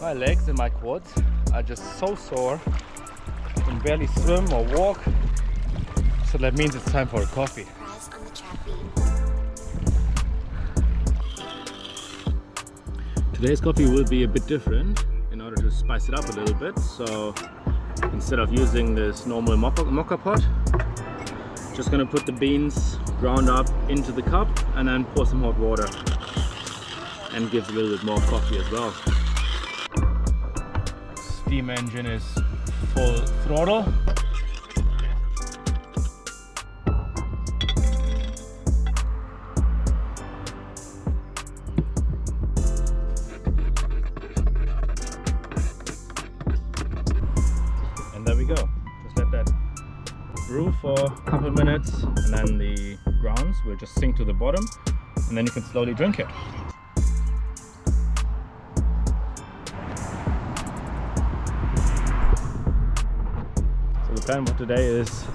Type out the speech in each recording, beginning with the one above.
My legs and my quads are just so sore. I can barely swim or walk. So that means it's time for a coffee. Praz on the trap beat. Today's coffee will be a bit different in order to spice it up a little bit. So instead of using this normal mocha pot, just gonna put the beans ground up into the cup and then pour some hot water, and gives a little bit more coffee as well. Steam engine is full throttle. And there we go. Just let that brew for a couple of minutes, and then the grounds will just sink to the bottom, and then you can slowly drink it. So the plan for today is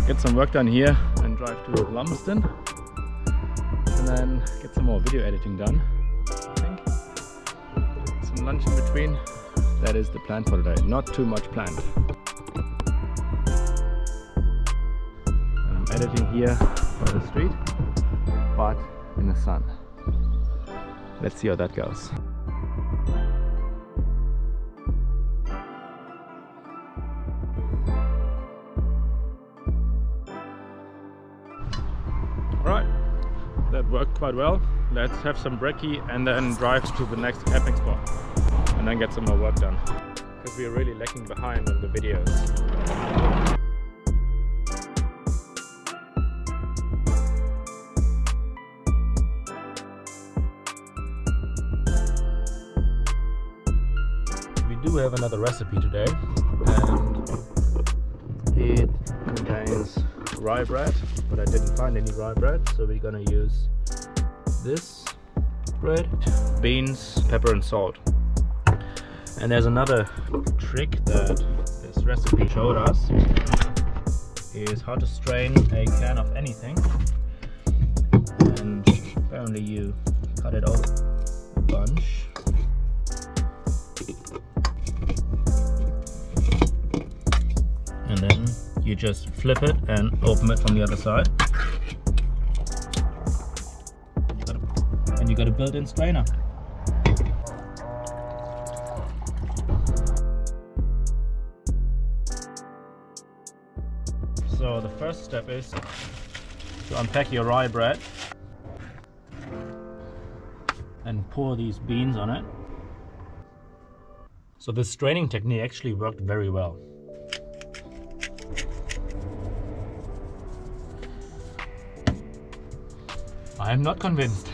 get some work done here and drive to Lumsden, and then get some more video editing done, I think. Some lunch in between. That is the plan for today. Not too much planned. Editing here by the street, but in the sun. Let's see how that goes. Alright, that worked quite well. Let's have some brekkie and then drive to the next camping spot and then get some more work done, because we are really lacking behind on the videos. We do have another recipe today, and it contains rye bread, but I didn't find any rye bread, so we're gonna use this bread, beans, pepper and salt. And there's another trick that this recipe showed us, is how to strain a can of anything, and apparently you cut it off a bunch. And then you just flip it and open it from the other side. And you got a built-in strainer. So the first step is to unpack your rye bread and pour these beans on it. So this straining technique actually worked very well. I am not convinced.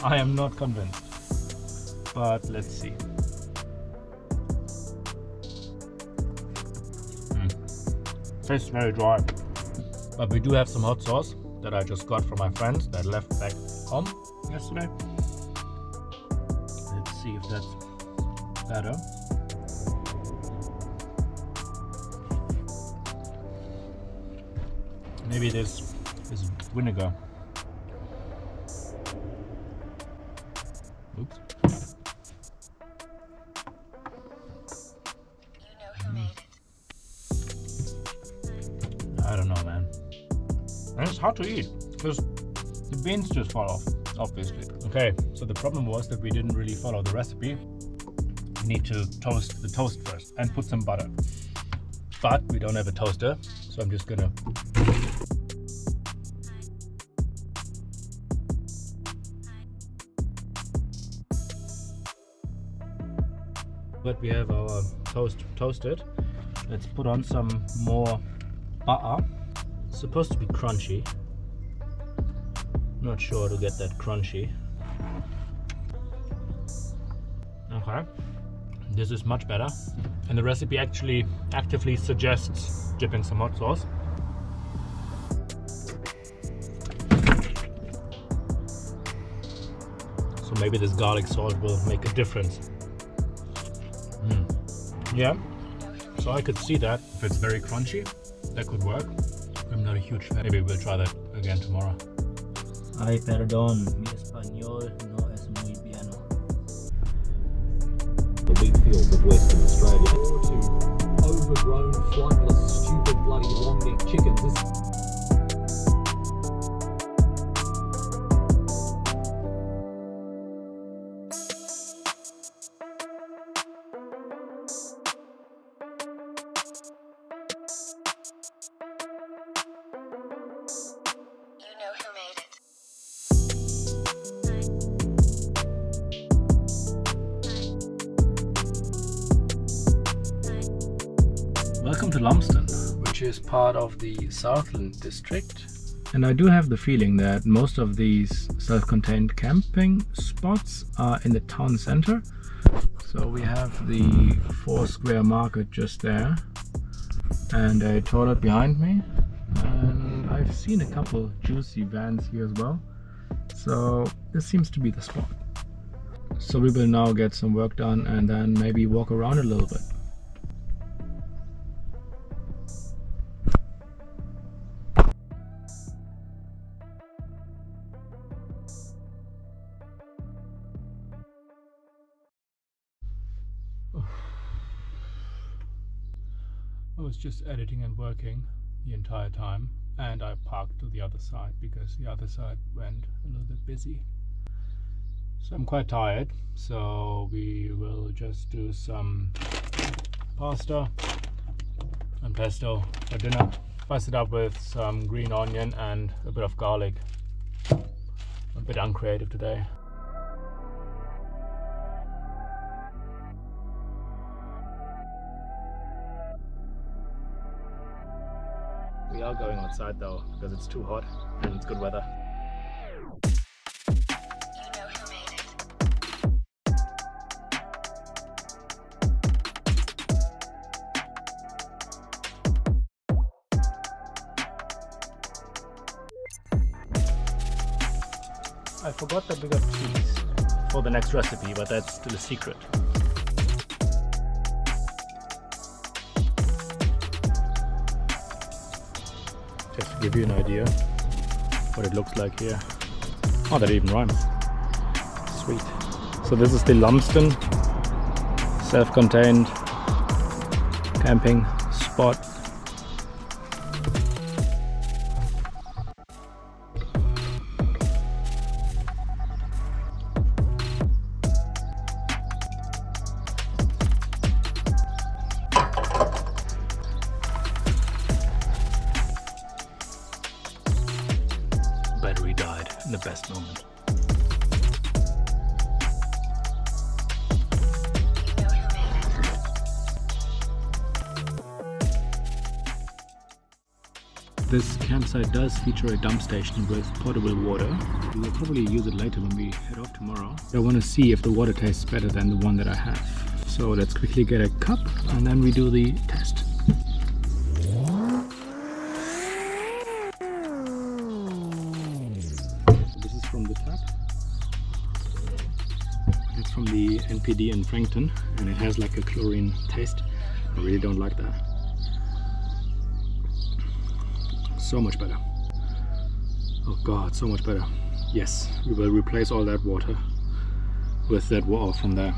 I am not convinced. But let's see. Tastes very dry. But we do have some hot sauce that I just got from my friends that left back home yesterday. Let's see if that's better. Maybe this is vinegar. Oops. You know who made it. I don't know, man. And it's hard to eat because the beans just fall off, obviously. Okay, so the problem was that we didn't really follow the recipe. We need to toast the toast first and put some butter. But we don't have a toaster, so I'm just gonna but we have our toast toasted. Let's put on some more butter. It's supposed to be crunchy. Not sure to get that crunchy. Okay, this is much better. And the recipe actually actively suggests dipping some hot sauce. So maybe this garlic salt will make a difference. Yeah, so I could see that. If it's very crunchy, that could work. I'm not a huge fan. Maybe we'll try that again tomorrow. Ay, perdón, mi español no es muy bueno. the wheat fields of Western Australia. Or to overgrown, flightless, stupid, bloody long-necked chickens. Welcome to Lumsden, which is part of the Southland district. And I do have the feeling that most of these self-contained camping spots are in the town center. So we have the 4 square market just there and a toilet behind me. And I've seen a couple juicy vans here as well. So this seems to be the spot. So we will now get some work done and then maybe walk around a little bit. I was just editing and working the entire time, and I parked to the other side because the other side went a little bit busy. So I'm quite tired, so we will just do some pasta and pesto for dinner. Spice it up with some green onion and a bit of garlic. A bit uncreative today. We are going outside though, because it's too hot and it's good weather. I forgot that we got cheese for the next recipe, but that's still a secret. Just to give you an idea what it looks like here. Oh, that even rhymes. Sweet. So this is the Lumsden self-contained camping spot. Battery died in the best moment. This campsite does feature a dump station with potable water. We will probably use it later when we head off tomorrow. I want to see if the water tastes better than the one that I have. So let's quickly get a cup and then we do the test. This is from the tap. It's from the NPD in Frankton and it has like a chlorine taste. I really don't like that. So much better. Oh god, so much better. Yes, we will replace all that water with that water from there.